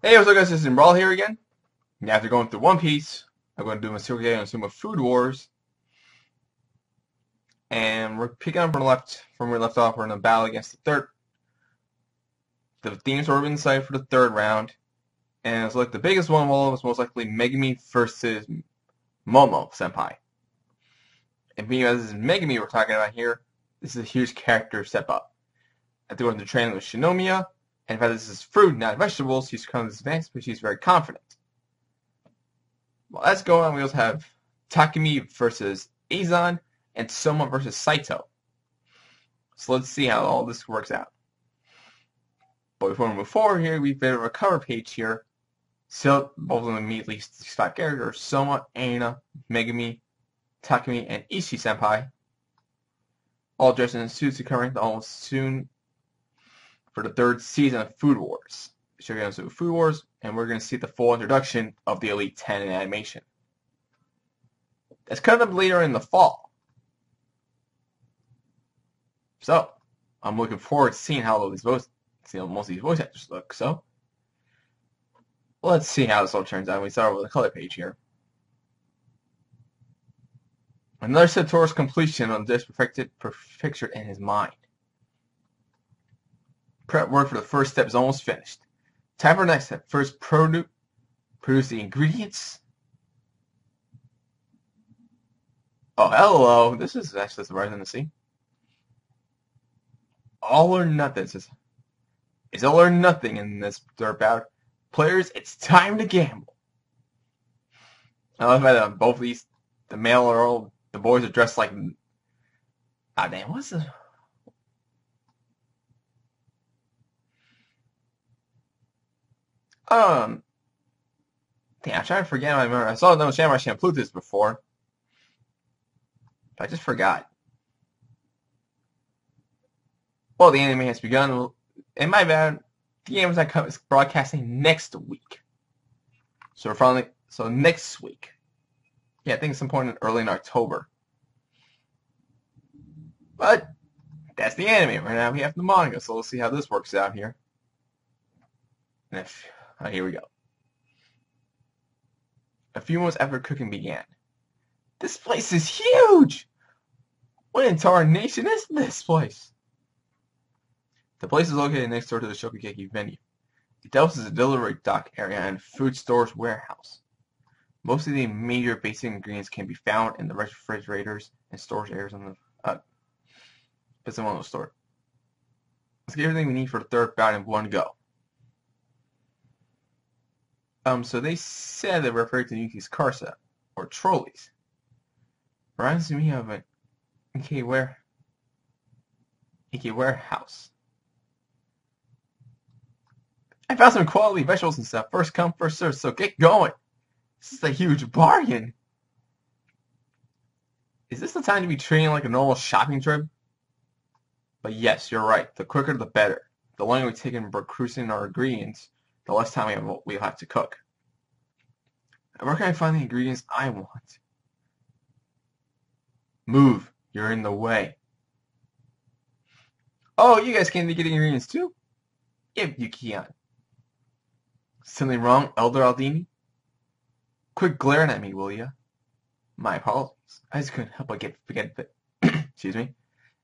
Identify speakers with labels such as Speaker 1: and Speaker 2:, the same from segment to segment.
Speaker 1: Hey, what's up guys, this is Brawl here again. Now after going through One Piece, I'm going to do my Shokugeki and Soma Food Wars. And we're picking up from where we left off. We're in a battle against the themes were in sight for the third round. And it's like the biggest one of all was most likely Megumi versus Momo Senpai. And being as this is Megumi we're talking about here, this is a huge character step up. After going to training with Shinomiya, and in fact this is fruit, not vegetables, she's kind of advanced, but she's very confident. While that's going on, we also have Takumi versus Azan, and Soma versus Saito. So let's see how all this works out. But before we move forward here, we have a bit of a cover page here. So both of them immediately these 5 characters: Soma, Aina, Megumi, Takumi, and Ishii Senpai. All dressed in suits occurring almost soon for the 3rd season of Food Wars. Shokugeki Food Wars, and we're going to see the full introduction of the Elite 10 in animation. That's coming up later in the fall. So, I'm looking forward to seeing how most of these voice actors look. So, let's see how this all turns out. We start with the color page here. Another step towards completion on this pictured in his mind. Prep work for the first step is almost finished. Time for the next step. First, produce the ingredients. Oh, hello. This is actually surprising to see. All or nothing. It's all or nothing in this dirt bout. Players, it's time to gamble. I love that both of these, the male are all, the boys are dressed like, damn, what's this? Damn, I'm trying to forget. I remember I saw no Samurai Champloo this before, but I just forgot. Well, the anime has begun. In my bad, the anime is broadcasting next week. So we're finally next week. Yeah, I think it's some point early in October. But that's the anime. Right now we have the manga, so let's see how this works out here. And here we go. A few months after cooking began. This place is huge! What in tarnation is this place? The place is located next door to the Shokugeki venue. It houses a delivery dock area and food storage warehouse. Most of the major basic ingredients can be found in the refrigerators and storage areas on the store. Let's get everything we need for the 3rd bout in one go. So they said they referred to Yuki's car set, or trolleys. Reminds me of an Ike warehouse. I found some quality vegetables and stuff. First come, first served, so get going. This is a huge bargain. Is this the time to be treating it like a normal shopping trip? But yes, you're right. The quicker the better. The longer we take in recruiting our ingredients, the less time we'll have to cook. Where can I find the ingredients I want? Move. You're in the way. Oh, you guys came to get the ingredients too? Yep, Yuki-an. Something wrong, Elder Aldini? Quit glaring at me, will ya? My apologies. I just couldn't help but get excuse me.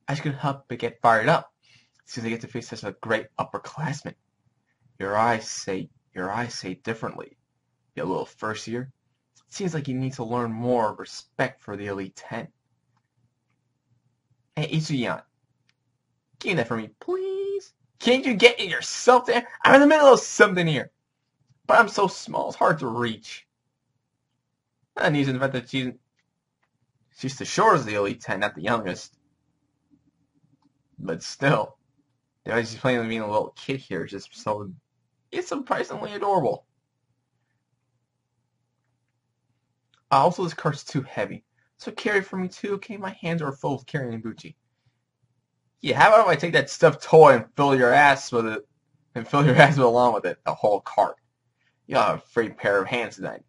Speaker 1: I just couldn't help but get fired up since I get to face such a great upperclassman. Your eyes say differently. You little first year. It seems like you need to learn more respect for the Elite 10. Hey, Itsuyan, give me that for me, please. Can't you get it yourself there? I'm in the middle of something here. But I'm so small, it's hard to reach. And he's in the fact that she's the shortest of the Elite 10, not the youngest. But still, the way she's playing with being a little kid here is just so, it's surprisingly adorable. Also, this cart's too heavy, so carry it for me too, okay? My hands are full of carrying Buchi. Yeah, how about if I take that stuffed toy and fill your ass with it, and fill your ass along with it, the whole cart? You'll have a free pair of hands then.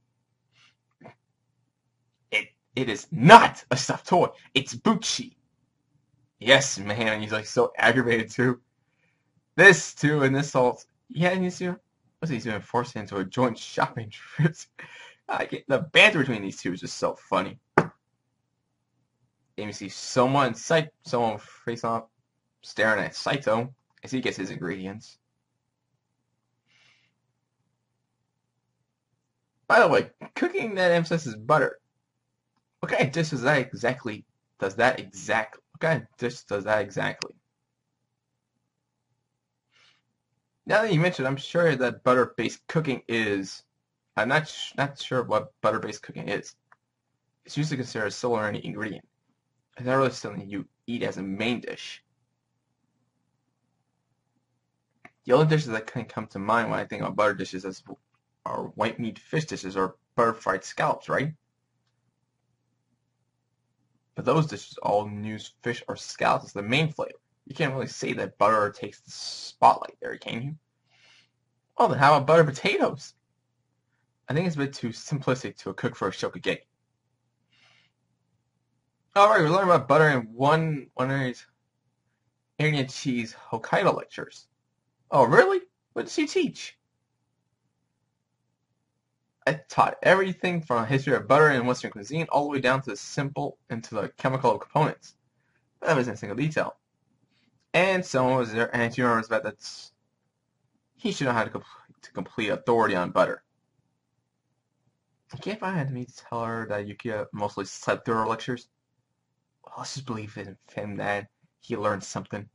Speaker 1: It is not a stuffed toy. It's Buchi. Yes, man, he's like so aggravated too. This too, and this all. Yeah, and you see, What's he's even forced into a joint shopping trip? The banter between these two is just so funny. And you see Soma and Soma face off, staring at Saito as he gets his ingredients. By the way, cooking that emphasizes butter. What kind of dish does that exactly? What kind of dish does that exactly? Now that you mention, I'm sure that butter-based cooking is. I'm not sure what butter-based cooking is. It's usually considered a solo ingredient. It's not really something you eat as a main dish. The only dishes that can come to mind when I think of butter dishes are white meat fish dishes or butter fried scallops, right? But those dishes all use fish or scallops as the main flavor. You can't really say that butter takes the spotlight there, can you? Well, then how about butter potatoes? I think it's a bit too simplistic to cook for a Shokugeki. Alright, we're learning about butter in one of these Indian cheese Hokkaido lectures. Oh, really? What did she teach? I taught everything from a history of butter in Western cuisine all the way down to the chemical components. That was in single detail. And someone was there, and she remembers that he should know how to complete authority on butter. I can't find me to tell her that Yukiya mostly slept through her lectures. Well, let's just believe in him that he learned something.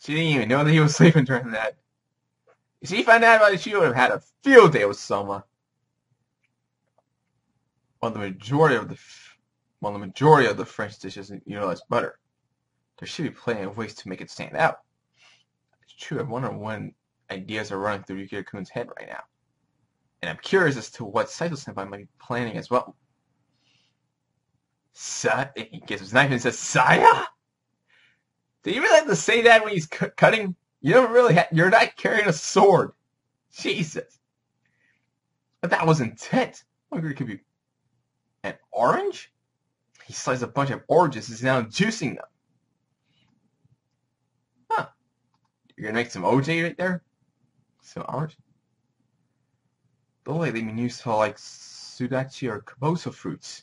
Speaker 1: She didn't even know that he was sleeping during that. If she found out about it, she would have had a field day with Soma. While the majority of the French dishes utilize butter, there should be plenty of ways to make it stand out. It's true, I wonder when ideas are running through Yukiya-kun's head right now. And I'm curious as to what Saito-senpai might be planning as well. He gets his knife and says, Saya? Did you really have to say that when he's cutting? You're not carrying a sword. Jesus. But that was intense. I wonder it could be an orange? He sliced a bunch of oranges and is now juicing them. Huh. You're gonna make some OJ right there? Some orange? The way they've been used for like sudachi or kaboso fruits.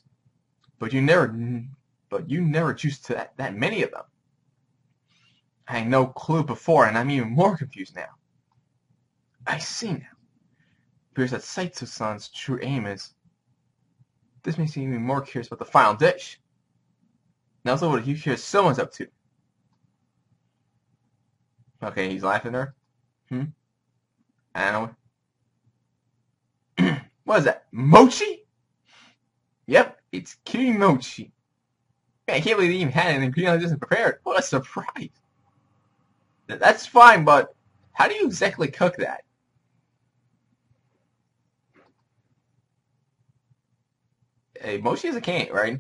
Speaker 1: But you never juiced that many of them. I had no clue before, and I'm even more confused now. I see now. It appears that Saito-san's true aim is. This makes me even more curious about the final dish. Now, so what Yukiya Soma's up to? Okay, he's laughing there. I don't know. What is that? Mochi? Yep, it's Kirimochi. Man, I can't believe they even had an ingredient like this prepared. What a surprise. That's fine, but how do you exactly cook that? Hey, mochi is a can, right?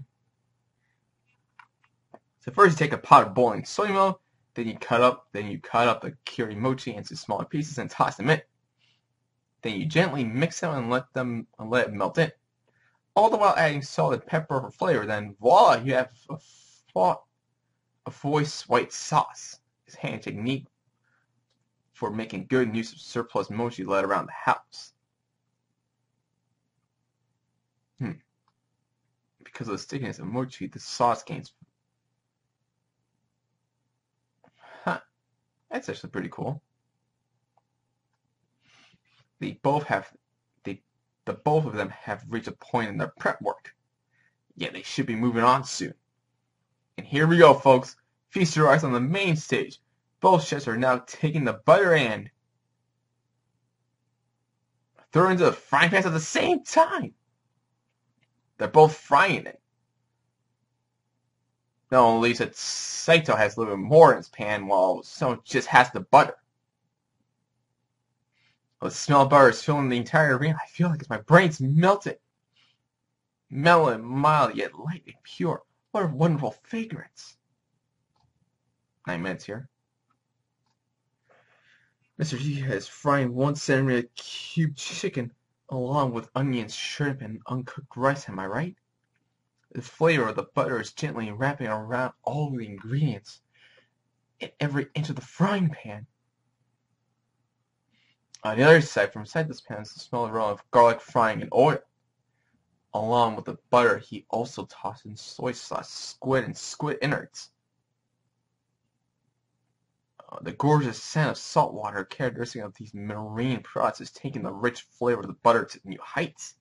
Speaker 1: So first you take a pot of boiling soy milk, then you cut up the kirimochi into smaller pieces and toss them in. Then you gently mix them and let it melt in. All the while adding salt and pepper for flavor. Then voila, you have a voice white sauce. His hand technique for making good use of surplus mochi led around the house. Because of the stickiness of mochi, the sauce gains. Huh. That's actually pretty cool. The both of them have reached a point in their prep work. Yeah, they should be moving on soon. And here we go, folks. Feast your eyes on the main stage. Both chefs are now taking the butter and throw it into the frying pans at the same time. They're both frying it. No, at least that Saito has a little bit more in his pan, while Soma just has the butter. The smell of butter is filling the entire arena. I feel like it's my brain's melting. Mellow and mild, yet light and pure. What a wonderful fragrance. 9 minutes here. Mr. G is frying 1 centimeter cube chicken along with onions, shrimp, and uncooked rice, am I right? The flavor of the butter is gently wrapping around all the ingredients in every inch of the frying pan. On the other side, from inside this pan, is the smell of garlic frying in oil. Along with the butter, he also tossed in soy sauce, squid, and squid innards. The gorgeous scent of salt water, characteristic of these marine products, is taking the rich flavor of the butter to new heights.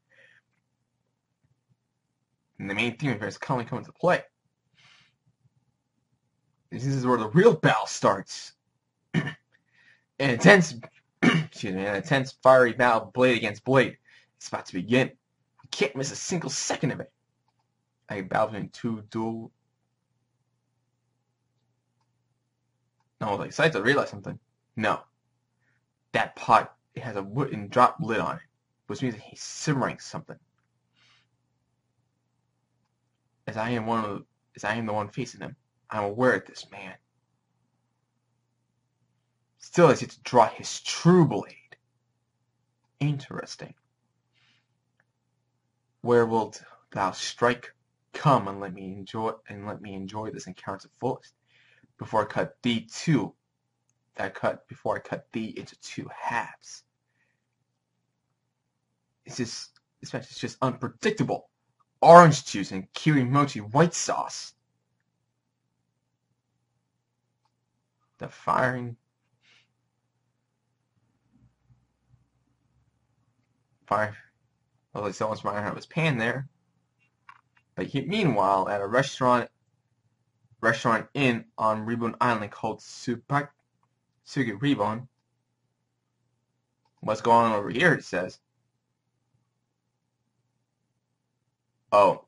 Speaker 1: And the main theme here is coming into play. This is where the real battle starts. An intense, fiery battle, blade against blade. It's about to begin. We can't miss a single second of it. A battle between two dual. No, I was excited to realize something. No. That pot, it has a wooden drop lid on it, which means that he's simmering something. As I am the one facing him, I'm aware of this man. Still has yet to draw his true blade. Interesting. Where wilt thou strike? Come and let me enjoy this encounter to the fullest. Before I cut thee into two halves. This match is just unpredictable. Orange juice and kirimochi white sauce. The fire. Well, someone's firing out his pan there. But meanwhile, at a restaurant inn on Ribon Island called Sugi Ribon. What's going on over here? It says. Oh.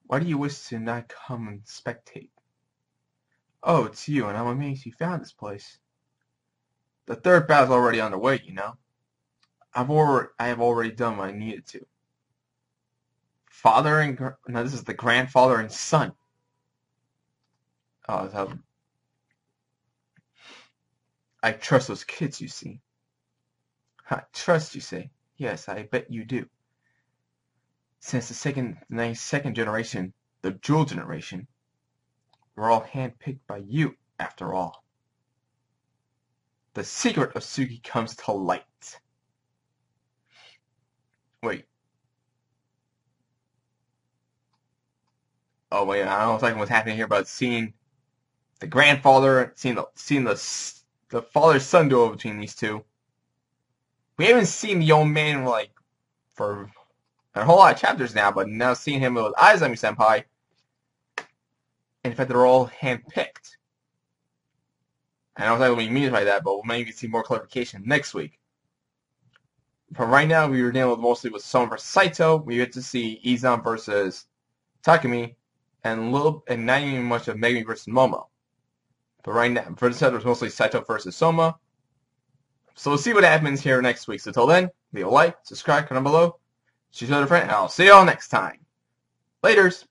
Speaker 1: Why do you wish to not come and spectate? Oh, it's you, and I'm amazed you found this place. The third battle's already underway, you know. I have already done what I needed to. This is the grandfather and son. Oh, I trust those kids, you see. I trust, you say. Yes, I bet you do. Since the second generation, the Jewel generation, we're all handpicked by you, after all. The secret of Sugi comes to light. Wait. Oh wait, I don't know what's happening here, but seeing the grandfather, seeing the father-son duel between these two. We haven't seen the old man for a whole lot of chapters now, but now seeing him with Izami-senpai. In fact, they're all handpicked. I don't know what he means by that, but we'll maybe see more clarification next week. For right now, we were dealing mostly with Soma versus Saito. We get to see Izan versus Takumi, and not even much of Megumi versus Momo. But right now, for this episode, it was mostly Saito versus Soma. So we'll see what happens here next week. So till then, leave a like, subscribe, comment below, choose another friend, and I'll see y'all next time. Laters!